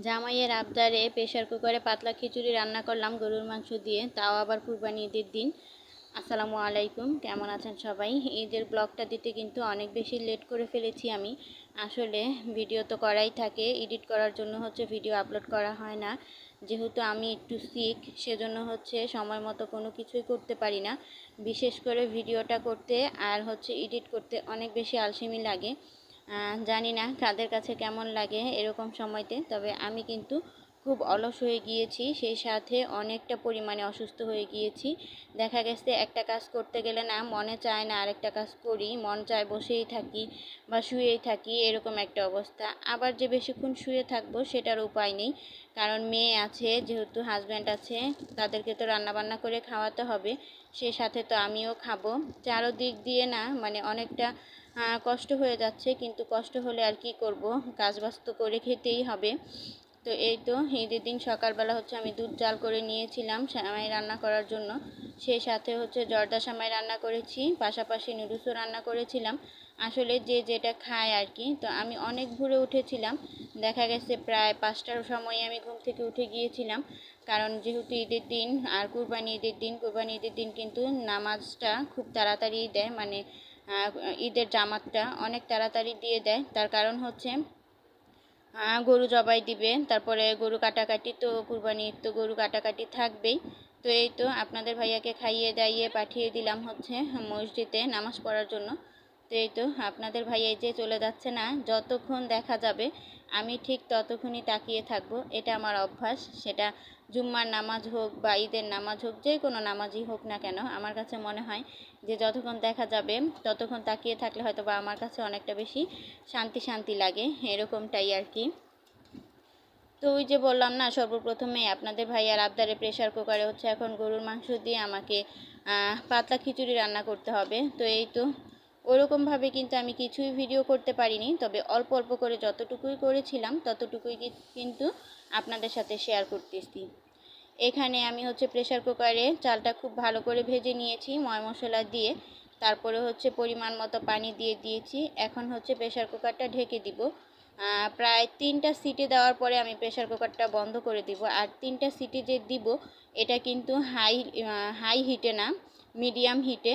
জামাইয়ের আবদারে প্রেশার কুকারে পাতলা খিচুড়ি রান্না করলাম গরুর মাংস দিয়ে, তাও আবার কুরবানি ঈদের দিন। আসসালামু আলাইকুম, কেমন আছেন সবাই? ঈদের ব্লগটা দিতে কিন্তু অনেক বেশি লেট করে ফেলেছি আমি। আসলে ভিডিও তো করাই থাকে, এডিট করার জন্য ভিডিও আপলোড করা হয় না। যেহেতু আমি একটু সিক, সেজন্য সময় মতো কোনো কিছুই করতে পারি না। বিশেষ করে ভিডিওটা করতে আর এডিট করতে অনেক বেশি আলসেমি লাগে। জানি না কাদের কাছে কেমন লাগে এরকম সময়তে, তবে আমি কিন্তু খুব অলস হয়ে গিয়েছি, সেই সাথে অনেকটা পরিমাণে অসুস্থ হয়ে গিয়েছি। দেখা গেছে একটা কাজ করতে গেলে না মনে চায় না আরেকটা কাজ করি, মন চায় বসেই থাকি বা শুয়েই থাকি, এরকম একটা অবস্থা। আবার যে বেশিক্ষণ শুয়ে থাকবো সেটার উপায় নেই, কারণ মেয়ে আছে, যেহেতু হাজব্যান্ড আছে, তাদেরকে তো রান্নাবান্না করে খাওয়াতে হবে, সে সাথে তো আমিও খাবো। চারোদিক দিয়ে না অনেকটা কষ্ট হয়ে যাচ্ছে, কিন্তু কষ্ট হলে আর কি করব, কাজবাজ তো করে খেতেই হবে। তো এই তো ঈদের দিন সকালবেলা আমি দুধ জাল করে নিয়েছিলাম সেমাই রান্না করার জন্য, সেই সাথে জর্দা সেমাই রান্না করেছি, পাশাপাশি নুডলসও রান্না করেছিলাম। আসলে যে যেটা খায় আর কি। তো আমি অনেক ভোরে উঠেছিলাম, দেখা গেছে প্রায় 5টার সময় আমি ঘুম থেকে উঠে গিয়েছিলাম, কারণ যেহেতু ঈদের দিন আর কুরবানি ঈদের দিন কিন্তু নামাজটা খুব তাড়াতাড়ি দেয়, ঈদের জামাতটা অনেক তাড়াতাড়ি দিয়ে দেয়। তার কারণ গরু জবাই দিবে, তারপরে গরু কাটাকাটি, তো কুরবানি তো গরু কাটাকাটি থাকবেই। তো এই তো আপনাদের ভাইয়াকে খাইয়ে দাইয়ে পাঠিয়ে দিলাম মসজিদে নামাজ পড়ার জন্য। তো এই তো আপনাদের ভাইয়া যে চলে যাচ্ছে না, যতক্ষণ দেখা যাবে আমি ঠিক ততক্ষণই তাকিয়ে থাকবো, এটা আমার অভ্যাস। সেটা জুম্মার নামাজ হোক বা ঈদের নামাজ হোক, যে কোনো নামাজই হোক না কেন, আমার কাছে মনে হয় যে যতক্ষণ দেখা যাবে ততক্ষণ তাকিয়ে থাকলে হয়তো বা আমার কাছে অনেকটা বেশি শান্তি শান্তি লাগে, এরকমটাই আর কি। তো ওই যে বললাম না, সর্বপ্রথমে আপনাদের ভাইয়ার আবদারে প্রেশার কুকারে এখন গরুর মাংস দিয়ে আমাকে পাতলা খিচুড়ি রান্না করতে হবে। তো এই তো ওরকমভাবে কিন্তু আমি কিছুই ভিডিও করতে পারিনি, তবে অল্প অল্প করে যতটুকুই করেছিলাম ততটুকুই কিন্তু আপনাদের সাথে শেয়ার করতেছি। এখানে আমি প্রেশার কুকারে চালটা খুব ভালো করে ভেজে নিয়েছি ময় মশলা দিয়ে, তারপরে পরিমাণ মতো পানি দিয়ে দিয়েছি। এখন প্রেশার কুকারটা ঢেকে দিব। প্রায় 3টা সিটি দেওয়ার পরে আমি প্রেশার কুকারটা বন্ধ করে দিব। আর 3টা সিটি যে দিব, এটা কিন্তু হাই হিটে না, মিডিয়াম হিটে,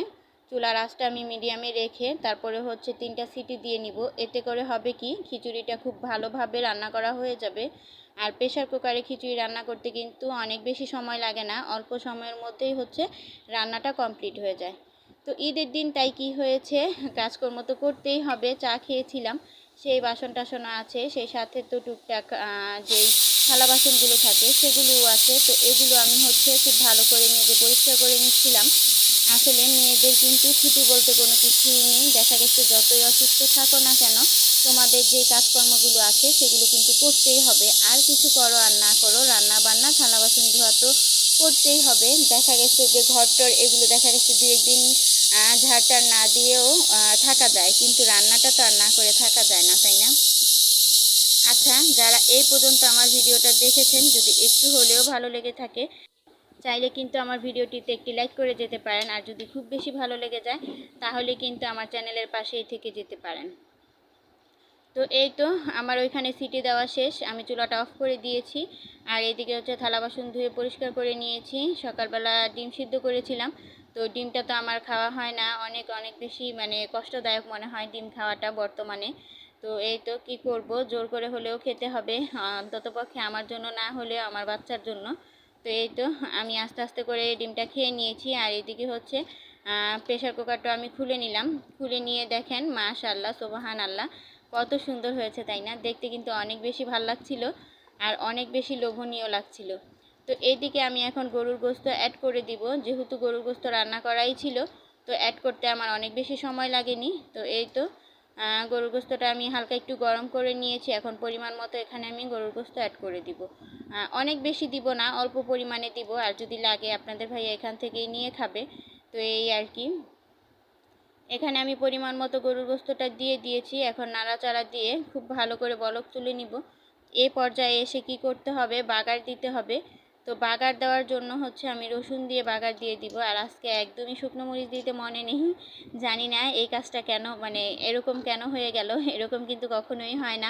চুলার আঁচটা আমি মিডিয়ামে রেখে তারপরে 3টা সিটি দিয়ে নিব। এতে করে হবে কি, খিচুড়িটা খুব ভালোভাবে রান্না করা হয়ে যাবে। আর প্রেশার কুকারে খিচুড়ি রান্না করতে কিন্তু অনেক বেশি সময় লাগে না, অল্প সময়ের মধ্যেই রান্নাটা কমপ্লিট হয়ে যায়। তো ঈদের দিন তাই কি হয়েছে, কাজকর্ম তো করতেই হবে, চা খেয়েছিলাম, সেই বাসন টাসনও আছে, সেই সাথে তো টুকটাক যেই থালা বাসনগুলো থাকে সেগুলোও আছে। তো এগুলো আমি খুব ভালো করে মেজে পরিষ্কার করে নিচ্ছিলাম। আসলে মেয়েদের কিন্তু ছুটি বলতে কোনো কিছুই নেই, দেখা গেছে যতই অসুস্থ থাকো না কেন, তোমাদের যে কাজকর্মগুলো আছে সেগুলো কিন্তু করতেই হবে। আর কিছু করো আর না করো, রান্না বান্না থালা বাসন ধোয়া তো করতেই হবে। দেখা গেছে যে ঘরটর এগুলো দেখা গেছে 2-1 দিন ঝাড়টার না দিয়েও থাকা যায়, কিন্তু রান্নাটা তো আর না করে থাকা যায় না, তাই না? আচ্ছা, যারা এই পর্যন্ত আমার ভিডিওটা দেখেছেন, যদি একটু হলেও ভালো লেগে থাকে, চাইলে কিন্তু আমার ভিডিওটিতে একটি লাইক করে যেতে পারেন। আর যদি খুব বেশি ভালো লেগে যায়, তাহলে কিন্তু আমার চ্যানেলের পাশেই থেকে যেতে পারেন। তো এই তো আমার ওইখানে সিটি দেওয়া শেষ, আমি চুলাটা অফ করে দিয়েছি। আর এইদিকে থালা বাসন ধুয়ে পরিষ্কার করে নিয়েছি। সকালবেলা ডিম সিদ্ধ করেছিলাম, তো ডিমটা তো আমার খাওয়া হয় না, অনেক অনেক বেশি কষ্টদায়ক মনে হয় ডিম খাওয়াটা বর্তমানে। তো এই তো কি করব, জোর করে হলেও খেতে হবে, অন্ততপক্ষে আমার জন্য না হলেও আমার বাচ্চার জন্য। তো এই তো আমি আস্তে আস্তে করে ডিমটা খেয়ে নিয়েছি। আর এদিকে প্রেশার কুকারটা আমি খুলে নিলাম, খুলে নিয়ে দেখেন মাশাআল্লাহ সুবহান আল্লাহ, কত সুন্দর হয়েছে তাই না? দেখতে কিন্তু অনেক বেশি ভালো লাগছিল আর অনেক বেশি লোভনীয় লাগছিল। তো এইদিকে আমি এখন গরুর গোশত অ্যাড করে দিব, যেহেতু গরুর গোশত রান্না করাই ছিল, তো অ্যাড করতে আমার অনেক বেশি সময় লাগেনি। তো এই তো গরুর গোশতটা আমি হালকা একটু গরম করে নিয়েছি, এখন পরিমাণ মতো এখানে আমি গরুর গোশত অ্যাড করে দিব। অনেক বেশি দিব না, অল্প পরিমাণে দিব, আর যদি লাগে আপনাদের ভাইয়া এখান থেকেই নিয়ে খাবে। তো এই আর কি, এখানে আমি পরিমাণ মতো গরুর গোশতটা দিয়ে দিয়েছি। এখন নাড়াচাড়া দিয়ে খুব ভালো করে বলক তুলে নিব। এই পর্যায়ে এসে কি করতে হবে, বাগার দিতে হবে। তো বাগার দেওয়ার জন্য হচ্ছে আমি রসুন দিয়ে বাগার দিয়ে দিব। আর আজকে একদমই শুকনো মরিচ দিতে মনে নেই, জানি না এই কাজটা কেন মানে এরকম কেন হয়ে গেল, এরকম কিন্তু কখনোই হয় না।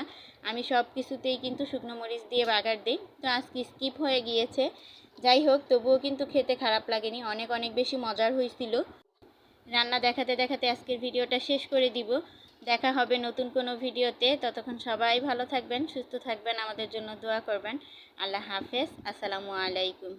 আমি সব কিছুতেই কিন্তু শুকনো মরিচ দিয়ে বাগার দিই, তো আজকে স্কিপ হয়ে গিয়েছে। যাই হোক, তবুও কিন্তু খেতে খারাপ লাগেনি, অনেক অনেক বেশি মজার হয়েছিল। রান্না দেখাতে দেখাতে আজকের ভিডিওটা শেষ করে দিব। দেখা হবে নতুন কোনো ভিডিওতে, ততক্ষণ সবাই ভালো থাকবেন, সুস্থ থাকবেন, আমাদের জন্য দোয়া করবেন। আল্লাহ হাফেজ, আসসালামু আলাইকুম।